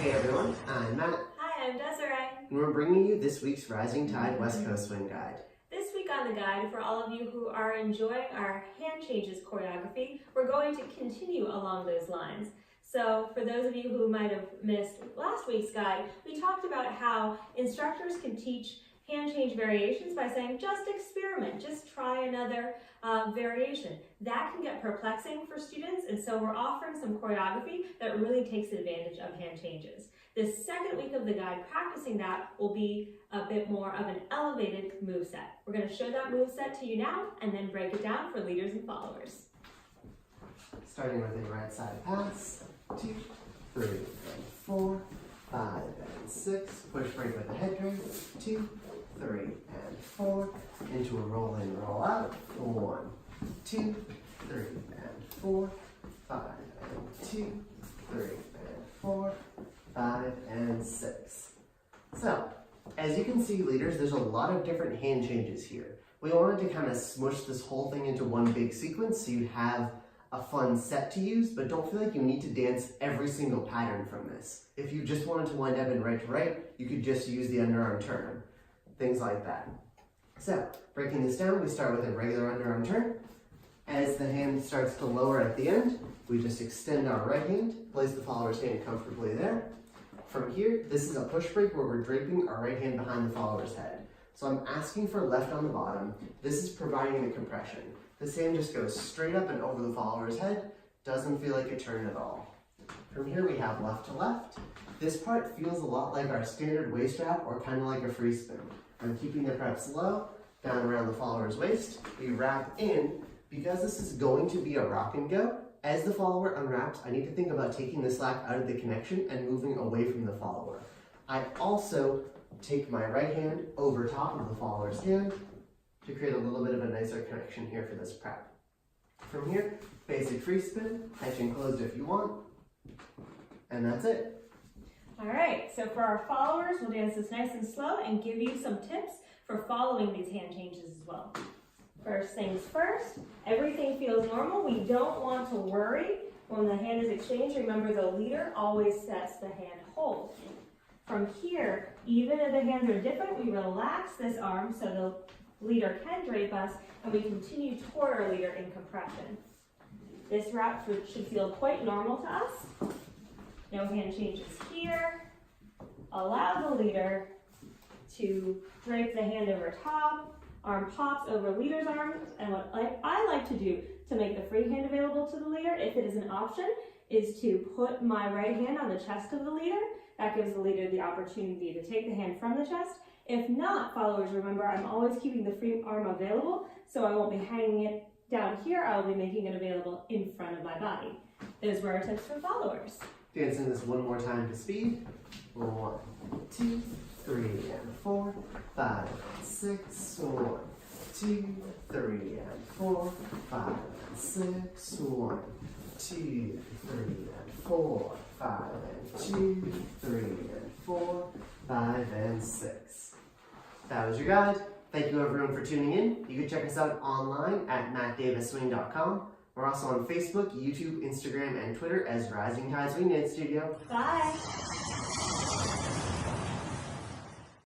Hey everyone, I'm Matt. Hi, I'm Desiree. And we're bringing you this week's Rising Tide West Coast Swing Guide. This week on the guide, for all of you who are enjoying our hand changes choreography, we're going to continue along those lines. So for those of you who might have missed last week's guide, we talked about how instructors can teach hand change variations by saying, just experiment, just try another variation. That can get perplexing for students, and so we're offering some choreography that really takes advantage of hand changes. This second week of the guide, practicing that will be a bit more of an elevated moveset. We're going to show that moveset to you now and then break it down for leaders and followers. Starting with a right side pass, 2, 3, and 4, 5, and 6. Push break with the head turn, 2, 3, and 4. Into a roll in, roll out, 1, 2, 3, and 4, 5, and 2, 3, and 4, 5, and 6. So, as you can see, leaders, there's a lot of different hand changes here. We wanted to kind of smush this whole thing into one big sequence so you have a fun set to use, but don't feel like you need to dance every single pattern from this. If you just wanted to wind up in right to right, you could just use the underarm turn, things like that. So, breaking this down, we start with a regular underarm turn. As the hand starts to lower at the end, we just extend our right hand, place the follower's hand comfortably there. From here, this is a push break where we're draping our right hand behind the follower's head. So I'm asking for left on the bottom. This is providing the compression. This hand just goes straight up and over the follower's head. Doesn't feel like a turn at all. From here we have left to left. This part feels a lot like our standard waist wrap or kind of like a free spin. I'm keeping the preps low, down around the follower's waist. We wrap in. Because this is going to be a rock and go, as the follower unwraps, I need to think about taking the slack out of the connection and moving away from the follower. I also take my right hand over top of the follower's hand to create a little bit of a nicer connection here for this prep. From here, basic free spin, catching closed if you want, and that's it. All right, so for our followers, we'll dance this nice and slow and give you some tips for following these hand changes as well. First things first, everything feels normal. We don't want to worry when the hand is exchanged. Remember, the leader always sets the hand hold. From here, even if the hands are different, we relax this arm so the leader can drape us, and we continue toward our leader in compression. This wrap should feel quite normal to us. No hand changes here. Allow the leader to drape the hand over top. Arm pops over leader's arms, and what I like to do to make the free hand available to the leader, if it is an option, is to put my right hand on the chest of the leader. That gives the leader the opportunity to take the hand from the chest. If not, followers, remember, I'm always keeping the free arm available, so I won't be hanging it down here. I will be making it available in front of my body. Those were our tips for followers. Dancing this one more time to speed. 1, 2, 3, and 4, 5, 6, 1, 2, 3, and 4, 5, and 6, 1, 2, 3, and 4, 5, and 2, 3, and 4, 5, and 6. That was your guide. Thank you everyone for tuning in. You can check us out online at mattdaviswing.com. We're also on Facebook, YouTube, Instagram, and Twitter as Rising Tide Swing Dance Studio. Bye.